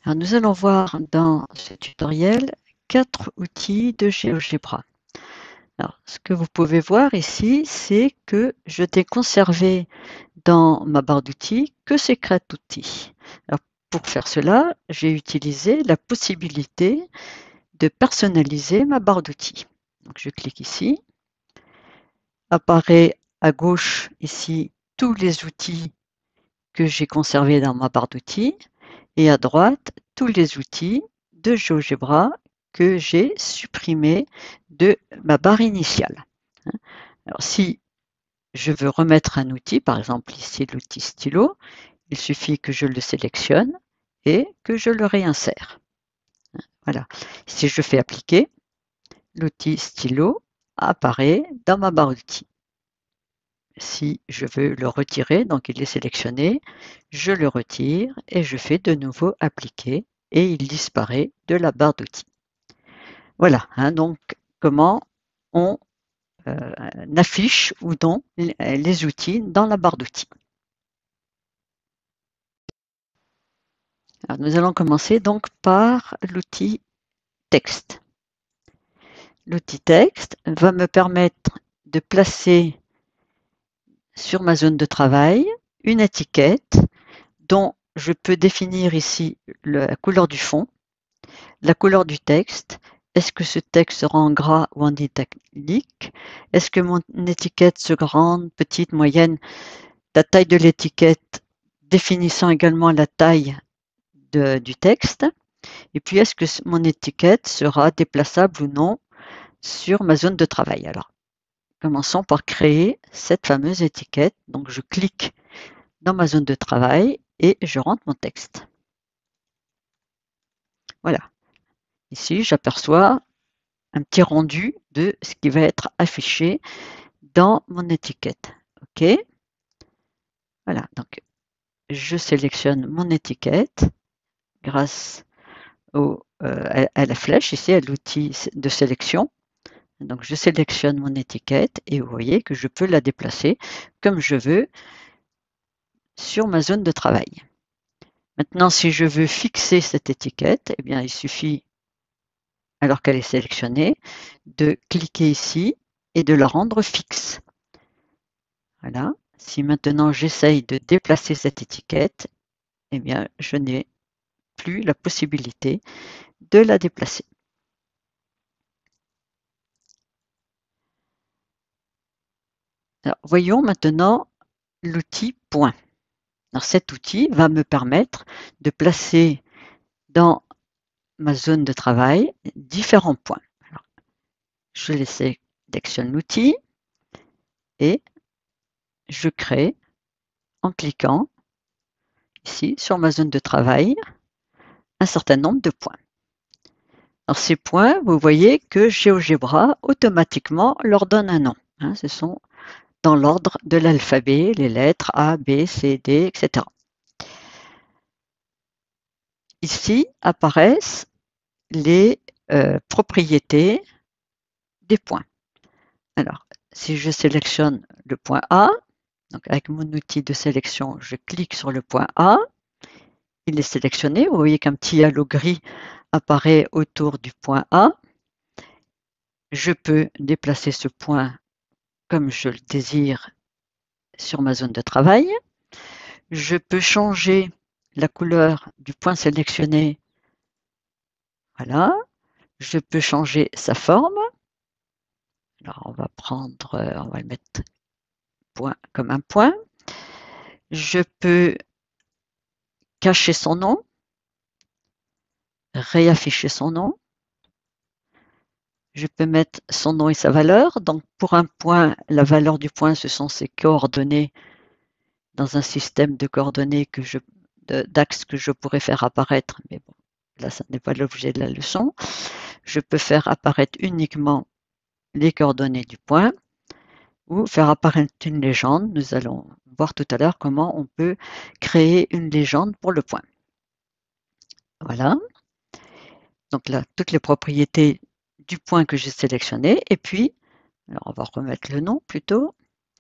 Alors, nous allons voir dans ce tutoriel 4 outils de GeoGebra. Alors, ce que vous pouvez voir ici, c'est que je n'ai conservé dans ma barre d'outils que ces 4 outils. Alors, pour faire cela, j'ai utilisé la possibilité de personnaliser ma barre d'outils. Donc, je clique ici. Apparaît à gauche ici tous les outils que j'ai conservés dans ma barre d'outils et à droite tous les outils de GeoGebra que j'ai supprimés de ma barre initiale. Alors si je veux remettre un outil, par exemple ici l'outil stylo, il suffit que je le sélectionne et que je le réinsère. Voilà. Si je fais appliquer, l'outil stylo apparaît dans ma barre d'outils. Si je veux le retirer, donc il est sélectionné, je le retire et je fais de nouveau appliquer et il disparaît de la barre d'outils. Voilà, donc comment on affiche ou non les outils dans la barre d'outils. Alors, nous allons commencer donc par l'outil texte. L'outil texte va me permettre de placer sur ma zone de travail une étiquette dont je peux définir ici la couleur du fond, la couleur du texte. Est-ce que ce texte sera en gras ou en italique? Est-ce que mon étiquette sera grande, petite, moyenne? La taille de l'étiquette définissant également la taille du texte. Et puis, est-ce que mon étiquette sera déplaçable ou non sur ma zone de travail? Alors, commençons par créer cette fameuse étiquette. Donc, je clique dans ma zone de travail et je rentre mon texte. Voilà. Ici, j'aperçois un petit rendu de ce qui va être affiché dans mon étiquette. OK. Voilà. Donc, je sélectionne mon étiquette grâce à la flèche ici, à l'outil de sélection. Donc, je sélectionne mon étiquette et vous voyez que je peux la déplacer comme je veux sur ma zone de travail. Maintenant, si je veux fixer cette étiquette, eh bien, il suffit, alors qu'elle est sélectionnée, de cliquer ici et de la rendre fixe. Voilà. Si maintenant j'essaye de déplacer cette étiquette, eh bien, je n'ai plus la possibilité de la déplacer. Alors, voyons maintenant l'outil point. Alors, cet outil va me permettre de placer dans ma zone de travail différents points. Alors, je sélectionne l'outil et je crée en cliquant ici sur ma zone de travail un certain nombre de points. Alors ces points, vous voyez que GeoGebra automatiquement leur donne un nom. Ce sont dans l'ordre de l'alphabet, les lettres A, B, C, D, etc. Ici apparaissent les propriétés des points. Alors, si je sélectionne le point A, donc avec mon outil de sélection, je clique sur le point A, il est sélectionné. Vous voyez qu'un petit halo gris apparaît autour du point A. Je peux déplacer ce point comme je le désire sur ma zone de travail. Je peux changer la couleur du point sélectionné. Voilà. Je peux changer sa forme. Alors, on va le mettre point comme un point. Je peux cacher son nom, réafficher son nom. Je peux mettre son nom et sa valeur. Donc, pour un point, la valeur du point, ce sont ses coordonnées dans un système de coordonnées d'axes que je pourrais faire apparaître. Mais bon, là, ça n'est pas l'objet de la leçon. Je peux faire apparaître uniquement les coordonnées du point ou faire apparaître une légende. Nous allons voir tout à l'heure comment on peut créer une légende pour le point. Voilà. Donc là, toutes les propriétés du point que j'ai sélectionné. Et puis, alors on va remettre le nom plutôt.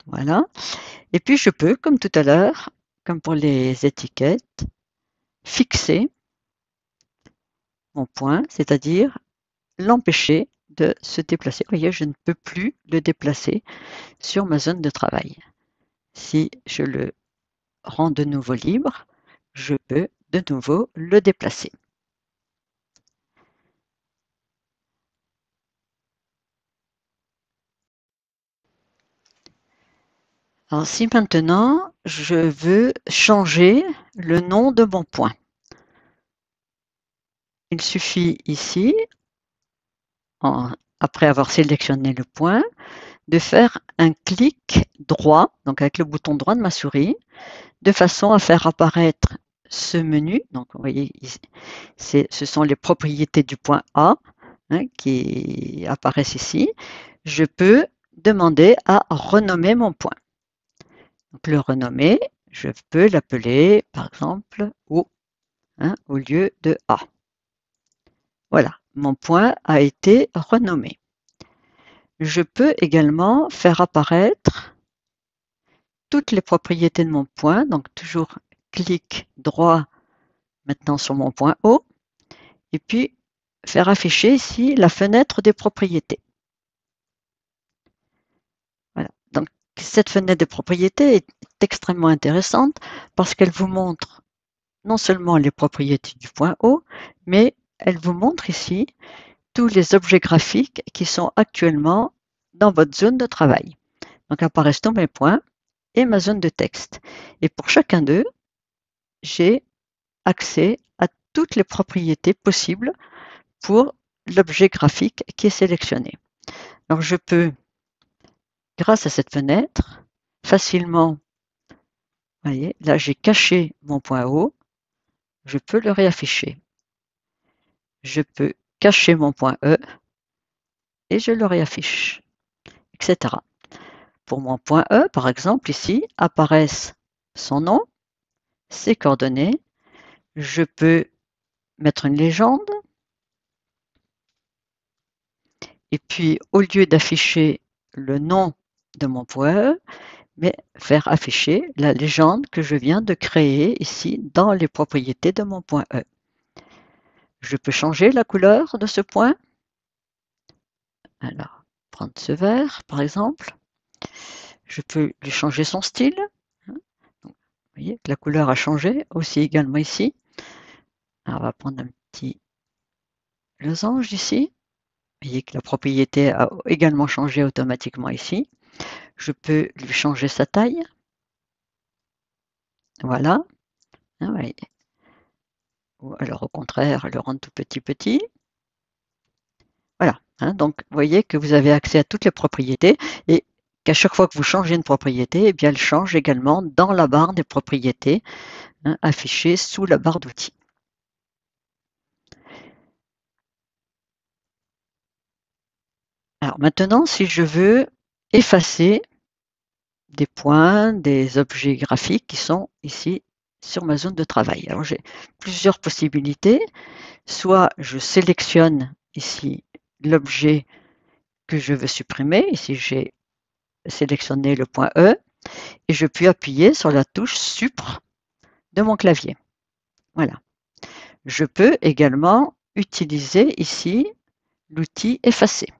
Voilà. Et puis je peux, comme tout à l'heure, comme pour les étiquettes, fixer mon point, c'est-à-dire l'empêcher de se déplacer. Vous voyez, je ne peux plus le déplacer sur ma zone de travail. Si je le rends de nouveau libre, je peux de nouveau le déplacer. Alors si maintenant je veux changer le nom de mon point, il suffit ici, après avoir sélectionné le point, de faire un clic droit, donc avec le bouton droit de ma souris, de façon à faire apparaître ce menu. Donc vous voyez, ce sont les propriétés du point A, hein, qui apparaissent ici. Je peux demander à renommer mon point. Donc le renommer, je peux l'appeler par exemple O, hein, au lieu de A. Voilà, mon point a été renommé. Je peux également faire apparaître toutes les propriétés de mon point, donc toujours clic droit maintenant sur mon point O, et puis faire afficher ici la fenêtre des propriétés. Voilà. Donc cette fenêtre des propriétés est extrêmement intéressante parce qu'elle vous montre non seulement les propriétés du point O, mais elle vous montre ici tous les objets graphiques qui sont actuellement dans votre zone de travail. Donc apparaissent tous mes points et ma zone de texte. Et pour chacun d'eux, j'ai accès à toutes les propriétés possibles pour l'objet graphique qui est sélectionné. Alors je peux, grâce à cette fenêtre, facilement, vous voyez, là j'ai caché mon point O, je peux le réafficher. Je peux cacher mon point E et je le réaffiche, etc. Pour mon point E, par exemple, ici, apparaissent son nom, ses coordonnées. Je peux mettre une légende. Et puis, au lieu d'afficher le nom de mon point E, mais faire afficher la légende que je viens de créer ici dans les propriétés de mon point E. Je peux changer la couleur de ce point. Alors, prendre ce vert, par exemple. Je peux lui changer son style. Vous voyez que la couleur a changé aussi également ici. Alors, on va prendre un petit losange ici. Vous voyez que la propriété a également changé automatiquement ici. Je peux lui changer sa taille. Voilà. Ou alors au contraire, le rendre tout petit. Voilà. Donc, vous voyez que vous avez accès à toutes les propriétés et qu'à chaque fois que vous changez une propriété, eh bien, elle change également dans la barre des propriétés, affichée sous la barre d'outils. Alors maintenant, si je veux effacer des points, des objets graphiques qui sont ici sur ma zone de travail. Alors j'ai plusieurs possibilités. Soit je sélectionne ici l'objet que je veux supprimer. Ici, j'ai sélectionné le point E et je puis appuyer sur la touche Supr de mon clavier. Voilà. Je peux également utiliser ici l'outil Effacer.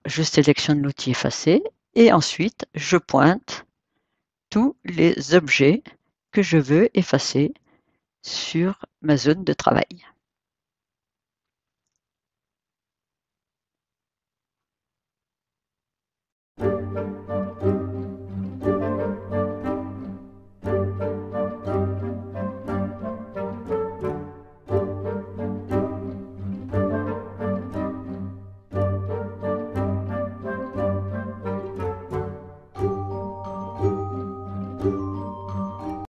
Je sélectionne l'outil Effacer et ensuite je pointe tous les objets que je veux effacer sur ma zone de travail.